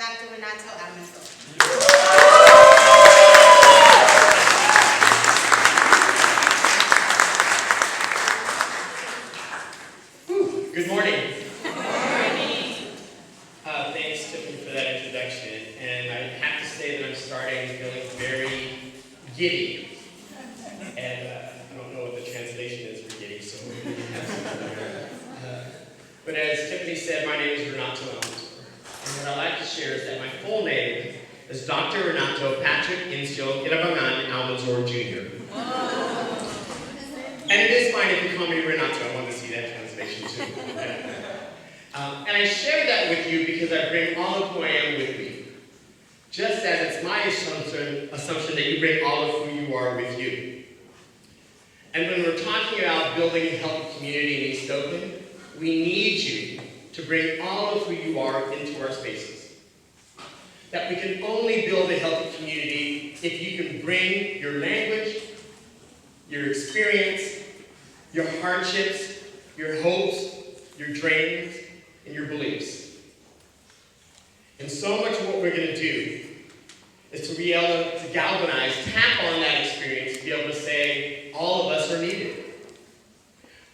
Dr. Renato Almanzor. Good morning. Good morning. Thanks, Tiffany, for that introduction. And I have to say that I'm starting feeling very giddy. And I don't know what the translation is for giddy, so but as Tiffany said, my name is Renato Almanzor. And what I'd like to share is that my full name is Dr. Renato Patrick Incio Irabangan Almanzor Jr. And it is fine if you call me Renato. I want to see that translation too. And I share that with you because I bring all of who I am with me. Just as it's my assumption that you bring all of who you are with you. And when we're talking about building a healthy community in East Oakland, we need you to bring all of who you are into our spaces. That we can only build a healthy community if you can bring your language, your experience, your hardships, your hopes, your dreams, and your beliefs. And so much of what we're going to do is to be able to galvanize, tap on that experience, to be able to say, all of us are needed.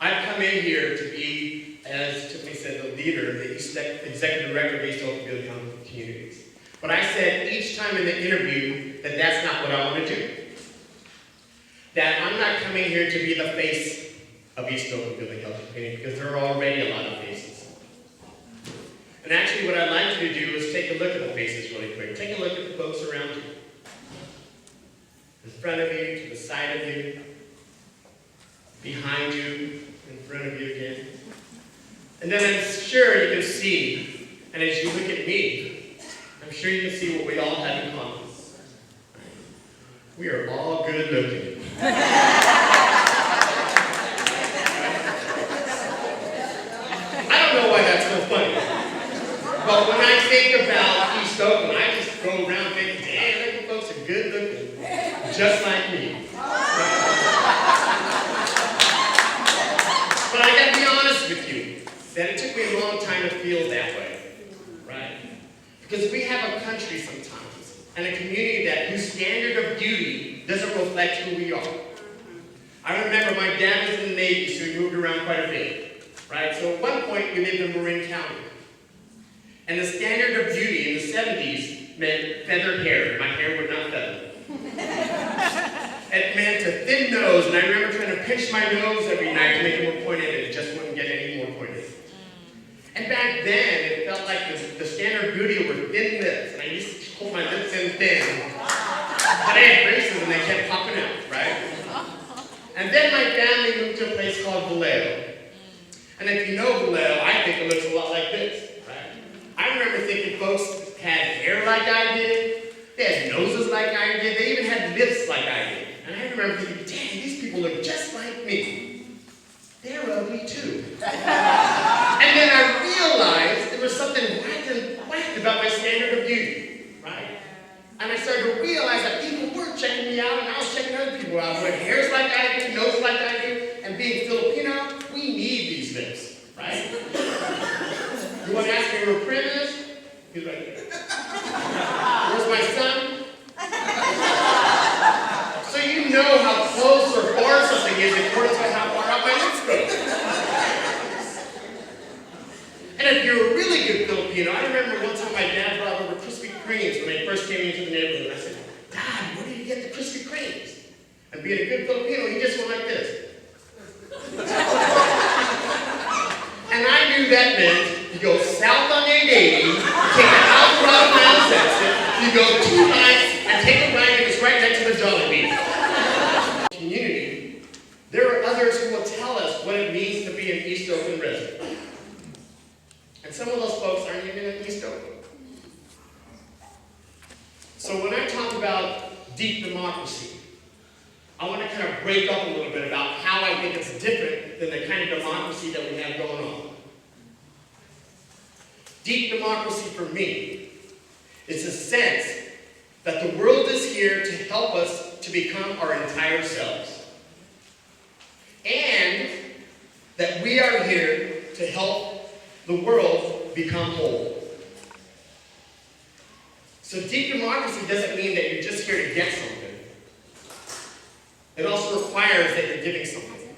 I've come in here to be, as Tiffany said, the leader, the executive director of East Oakland Building Healthy Communities. But I said each time in the interview that that's not what I want to do. That I'm not coming here to be the face of East Oakland Building Healthy Community because there are already a lot of faces. And actually what I'd like you to do is take a look at the faces really quick. Take a look at the folks around you. In front of you, to the side of you, behind you, in front of you again. And then I'm sure you can see, and as you look at me, I'm sure you can see what we all have in common. We are all good looking. I don't know why that's so funny. But when I think about East Oakland, I just go around thinking, damn, them folks are good looking. Just like me. But I gotta be honest with you, that it took me a long time to feel that way. Right? Because we have a country sometimes, and a community whose standard of beauty doesn't reflect who we are. I remember my dad was in the Navy, so we moved around quite a bit. Right? So at one point, we lived in Marin County. And the standard of beauty in the 70s meant feathered hair. My hair would not feather. It meant a thin nose, and I remember trying to pinch my nose every night to make it more pointed, and it just wouldn't get any more pointed. And back then, it felt like the standard beauty were thin lips, and I used to hold my lips in thin. But I had braces, and they kept popping out, right? And then my family moved to a place called Vallejo. And if you know Vallejo, I think it looks a lot like this. I remember thinking folks had hair like I did, they had noses like I did, they even had lips like I did. And I remember thinking, dang, these people look just like me. They're ugly too. And then I realized there was something whacked about my standard of beauty, right? And I started to realize that people were checking me out, and I was checking other people out who had hairs like I do, noses like I do, and being Filipino, we need these lips, right? You want to ask me where Prim is? He's right there. Where's my son? So you know how close or far something is according to how far out my lips go. And if you're a really good Filipino, I remember one time my dad brought over Krispy Kremes when they first came into the neighborhood. I said, Dad, where did you get the Krispy Kremes? And being a good Filipino, he just went like this. And I knew that meant you go south on 880, you take an Alvarado Mounds exit, you go 2 miles, and take a right, and it's right next to the Jollibee. Community, there are others who will tell us what it means to be an East Oakland resident. And some of those folks aren't even in East Oakland. So when I talk about deep democracy, I want to kind of break up a little bit about how I think it's different than the kind of democracy that we have going on. Deep democracy for me is a sense that the world is here to help us to become our entire selves. And that we are here to help the world become whole. So deep democracy doesn't mean that you're just here to get something. It also requires that you're giving something.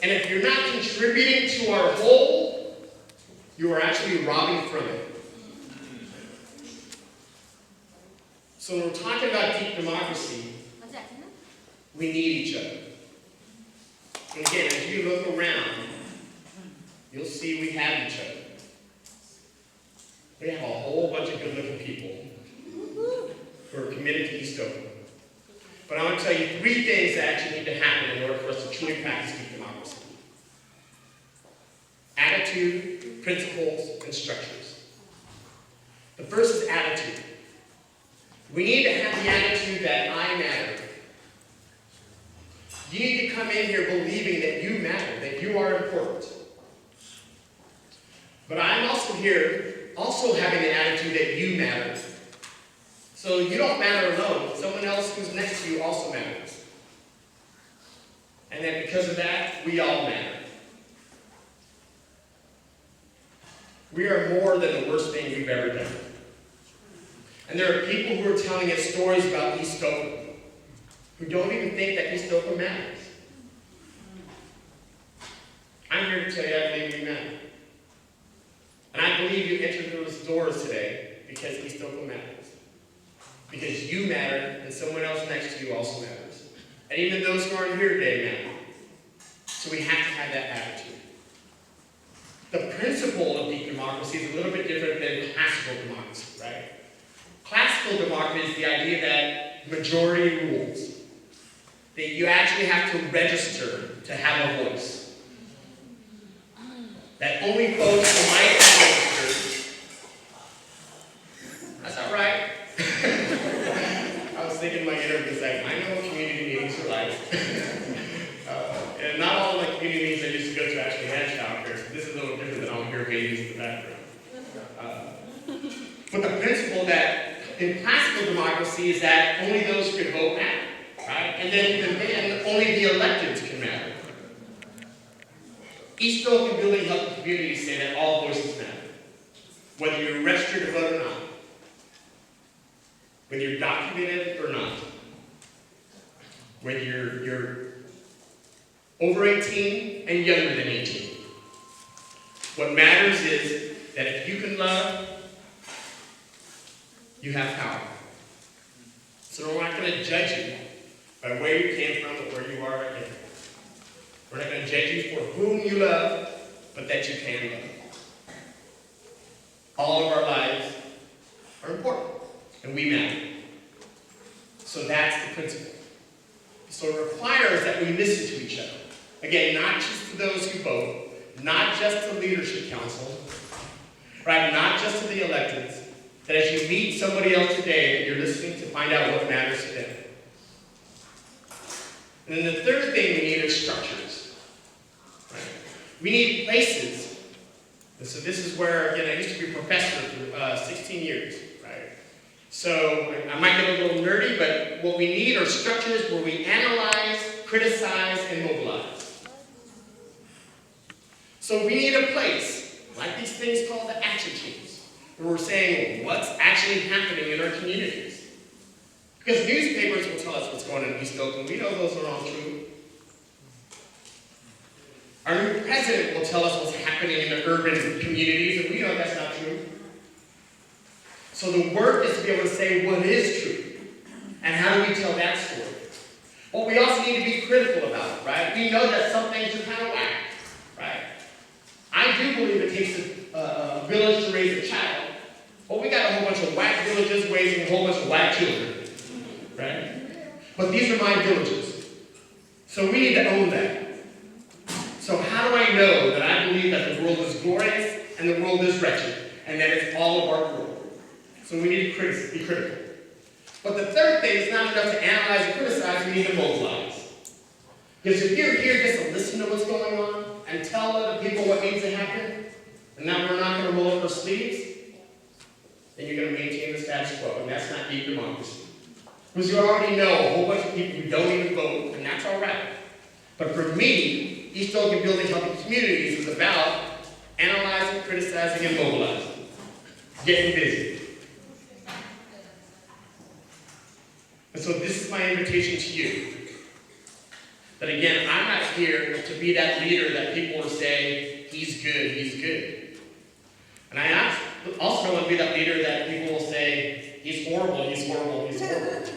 And if you're not contributing to our whole, you are actually robbing from it. So when we're talking about deep democracy, we need each other. And again, as you look around, you'll see we have each other. We have a whole bunch of good-looking people who are committed to East Oakland. But I want to tell you 3 things that actually need to happen in order for us to truly practice deep democracy. Attitude, principles, and structures. The first is attitude. We need to have the attitude that I matter. You need to come in here believing that you matter, that you are important. But I'm also here, also having the attitude that you matter. So you don't matter alone. Someone else who's next to you also matters. And then because of that, we all matter. We are more than the worst thing we've ever done. And there are people who are telling us stories about East Oakland who don't even think that East Oakland matters. I'm here to tell you I believe we matter. And I believe you entered those doors today because East Oakland matters. Because you matter, and someone else next to you also matters. And even those who aren't here today matter. So we have to have that attitude. The principle of deep democracy is a little bit different than classical democracy, right? Classical democracy is the idea that majority rules. That you actually have to register to have a voice. That only folks who might have registered. That's not right. I was thinking in my interview, like, I know what community meetings are like. And not all of my community meetings I used to go to actually had childcare, so this is a little different than I'll hear babies in the background. But the principle that in classical democracy is that only those who can vote matter, right? And then even then, only the electeds can matter. East Oakland Building Health Communities say that all voices matter. Whether you're registered to vote or not. Whether you're documented or not. Whether you're over 18 and younger than 18. What matters is that if you can love, you have power. So we're not going to judge you by where you came from or where you are right now. We're not going to judge you for whom you love, but that you can love. All of our lives are important, and we matter. So that's the principle. So it requires that we listen to each other. Again, not just to those who vote, not just to leadership council, right? Not just to the electeds. That as you meet somebody else today, that you're listening to find out what matters to them. And then the third thing we need is structures. Right? We need places. And so this is where, again, I used to be a professor for 16 years, right? So I might get a little nerdy, but what we need are structures where we analyze, criticize, and mobilize. So we need a place, like these things called the action teams, where we're saying what's actually happening in our communities. Because newspapers will tell us what's going on in East Oakland. We know those are all true. Our new president will tell us what's happening in the urban communities, and we know that's not true. So the work is to be able to say what is true, and how do we tell that story. But we also need to be critical about it, right? We know that some things are kind of whack, right? I do believe it takes a village to raise a child, but we got a whole bunch of whack villages raising a whole bunch of whack children, right? But these are my villages, so we need to own that. So how do I know that I believe that the world is glorious and the world is wretched, and that it's all of our world? So we need to be critical. But the third thing is not enough to analyze and criticize, we need to mobilize. Because if you're here just to listen to what's going on and tell other people what needs to happen, and now we're not going to roll up our sleeves, then you're going to maintain the status quo, and that's not deep democracy. Because you already know a whole bunch of people who don't even vote, and that's all right. But for me, East Oakland Building Healthy Communities is about analyzing, criticizing, and mobilizing. getting busy. And so this is my invitation to you. That again, I'm not here to be that leader that people will say, he's good, he's good. And I also don't want to be that leader that people will say, he's horrible, he's horrible, he's horrible.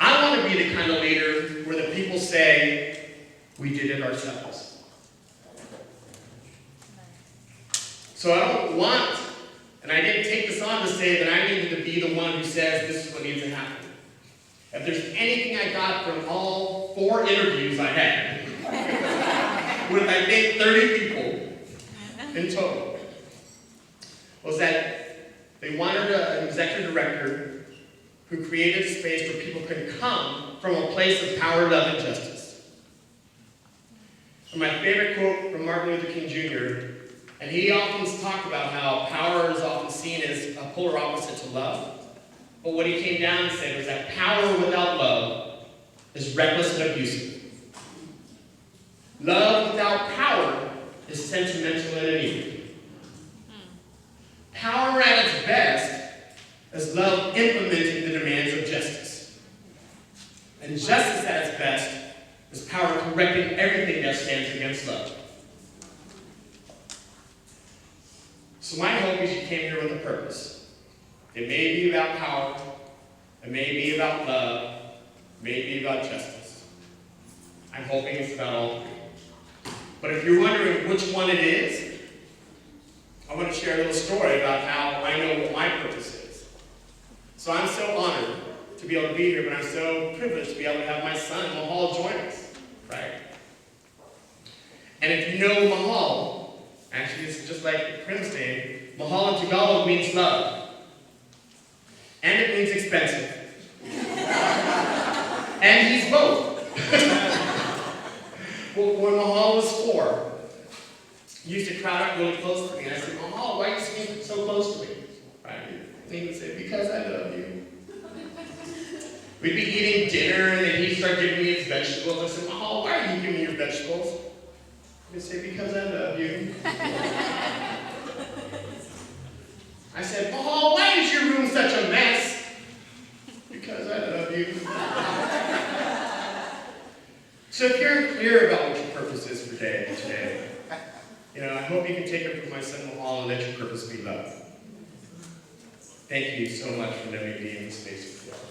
I want to be the kind of leader where the people say, we did it ourselves. So I don't want, and I didn't take this on to say that I needed to be the one who says this is what needs to happen. If there's anything I got from all 4 interviews I had, with I think 30 people in total, was that they wanted an executive director who created a space where people can come from a place of power, love, and justice. And my favorite quote from Martin Luther King Jr., and he often talked about how power is often seen as a polar opposite to love. But what he came down and said was that power without love is reckless and abusive. Love without power is sentimental and anemic. Power at its best is love implementing the demands of justice. And justice at its best is power correcting everything that stands against love. So my hope is you came here with a purpose. It may be about power, it may be about love, it may be about justice. I'm hoping it's about all 3. But if you're wondering which one it is, I want to share a little story about how I know what my purpose is. So I'm so honored to be able to be here, but I'm so privileged to be able to have my son, Mahal, join us, right? And if you know Mahal, actually it's just like Prince's name, Mahal in Tagalog means love. And it means expensive. And he's both. Well, when Mahal was 4, he used to crowd up really close to me. And I said, Mahal, why are you sitting so close to me? Right? And he would say, because I love you. We'd be eating dinner, and then he'd start giving me his vegetables. I said, Mahal, why are you giving me your vegetables? He'd say, because I love you. I said, Mahal, why is your room such a mess? Because I love you. So if you're clear about what your purpose is for today, I hope you can take it from my son Mahal and let your purpose be love. Thank you so much for letting me be in this space with you.